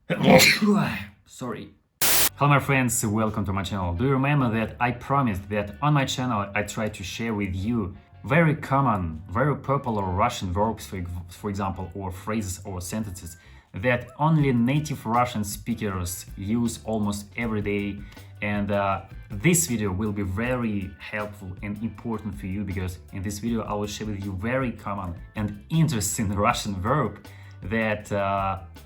Sorry. Hello my friends, welcome to my channel. Do you remember that I promised that on my channel I try to share with you very common, very popular Russian verbs, for example, or phrases or sentences that only native Russian speakers use almost every day. And this video will be very helpful and important for you because in this video I will share with you very common and interesting Russian verb that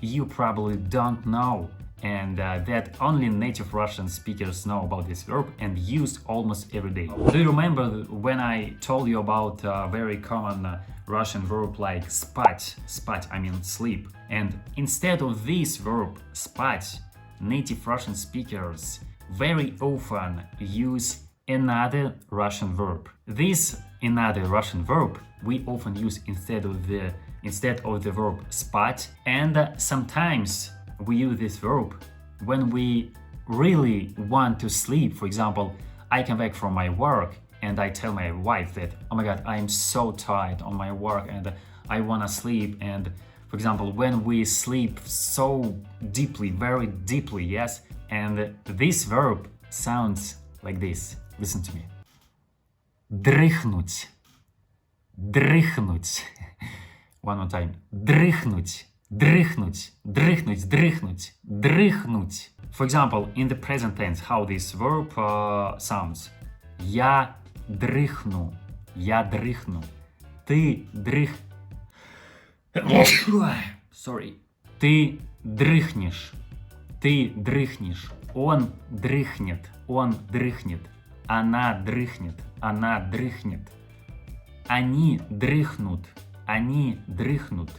you probably don't know, and that only native Russian speakers know about this verb and use almost every day. Do you remember when I told you about a very common Russian verb like spать? Spать, I mean sleep. And instead of this verb, spать, native Russian speakers very often use another Russian verb. This another Russian verb we often use instead of the verb spать, and sometimes we use this verb when we really want to sleep. For example, I come back from my work and I tell my wife that, oh my god, I'm so tired on my work and I wanna sleep. And for example, when we sleep so deeply, very deeply, yes, and this verb sounds like this. Listen to me. Дрыхнуть. Дрыхнуть. One more time. Дрыхнуть. Дрыхнуть. Дрыхнуть. Дрыхнуть. Дрыхнуть. For example, in the present tense, how this verb sounds. Я дрыхну. Я дрыхну. Ты дрых... Sorry. Ты дрыхнешь. Ты дрыхнешь. Он дрыхнет. Он дрыхнет. Она дрыхнет. Она дрыхнет. Они дрыхнут. Они дрыхнут.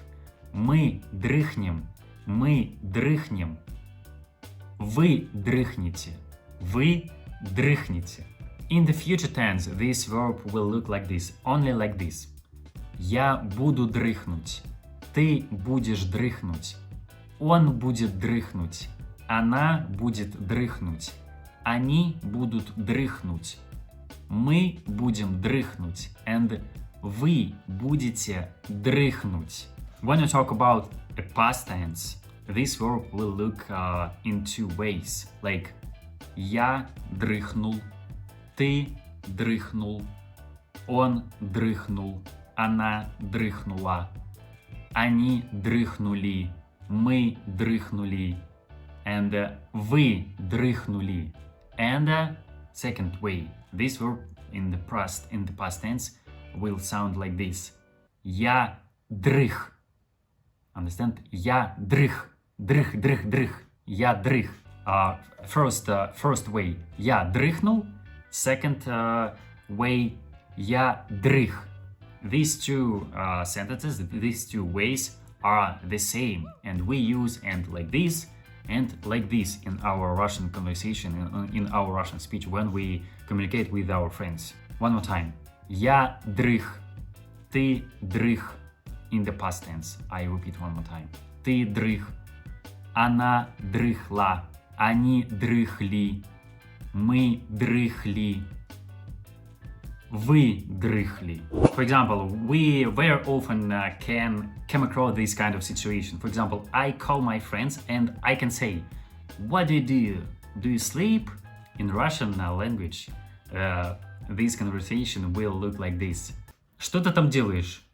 Мы дрыхнем. Мы дрыхнем. Вы дрыхнете. Вы дрыхнете. In the future tense, this verb will look like this, only like this. Я буду дрыхнуть. Ты будешь дрыхнуть. Он будет дрыхнуть. Она будет дрыхнуть. Они будут дрыхнуть. Мы будем дрыхнуть. And вы будете дрыхнуть. When you talk about a past tense, this verb will look in two ways. Like, я дрыхнул, ты дрыхнул, он дрыхнул, она дрыхнула, они дрыхнули, мы дрыхнули, and вы дрыхнули. And second way, this verb in the past tense will sound like this. Я дрых. Understand? Я дрых. Дрых, дрых, дрых. Я дрых. First way, я дрыхнул. Second way, я дрых. These two sentences, these two ways are the same, and we use and like this in our Russian conversation, in our Russian speech when we communicate with our friends. One more time. Я дрых. Ты дрых. In the past tense. I repeat one more time. Ты дрых. Она дрыхла. Они дрыхли. Мы дрыхли. Вы дрыхли. For example, we very often can come across this kind of situation. For example, I call my friends and I can say, what do you do? Do you sleep? In Russian language, this conversation will look like this. Что ты там делаешь?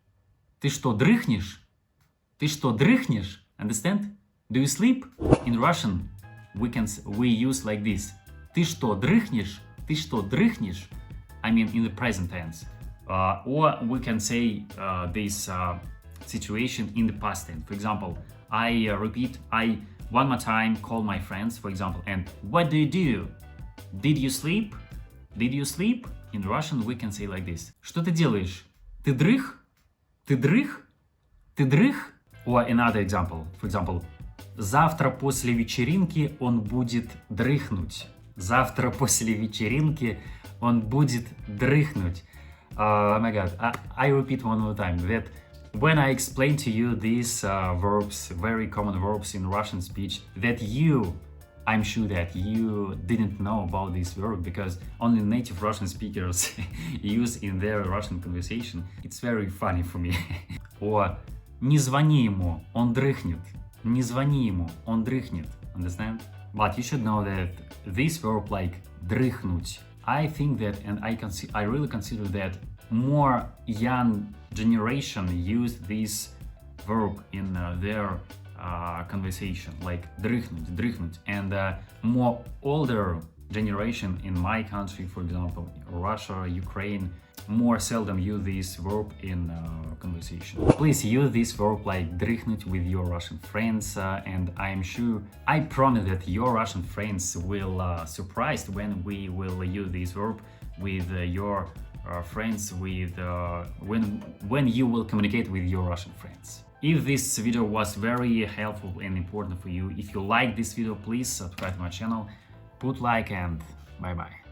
Ты что, дрыхнешь? Ты что, дрыхнешь? Understand? Do you sleep? In Russian, we use like this. Ты что, дрыхнешь? Ты что, дрыхнешь? I mean in the present tense. Or we can say this situation in the past tense. For example, I one more time call my friends, for example, and what do you do? Did you sleep? Did you sleep? In Russian, we can say like this. Что ты делаешь? Ты дрых? Ты дрых? Ты дрых? Or another example. For example, завтра после вечеринки он будет дрыхнуть. Завтра после вечеринки он будет дрыхнуть. Oh my god, I repeat one more time that when I explain to you these verbs, very common verbs in Russian speech, that I'm sure that you didn't know about this verb because only native Russian speakers use in their Russian conversation. It's very funny for me. Or не звони ему, он дрыхнет. Не звони ему, он дрыхнет. Understand? But you should know that this verb like дрыхнуть, I think that, and I really consider that more young generation use this verb in their conversation, like дрыхнуть, and more older generation in my country, for example, Russia, Ukraine, more seldom use this verb in conversation. Please use this verb like дрыхнуть with your Russian friends, and I promise that your Russian friends will surprised when we will use this verb with your friends, with when you will communicate with your Russian friends. If this video was very helpful and important for you, if you like this video, please subscribe to my channel, put like, and bye bye.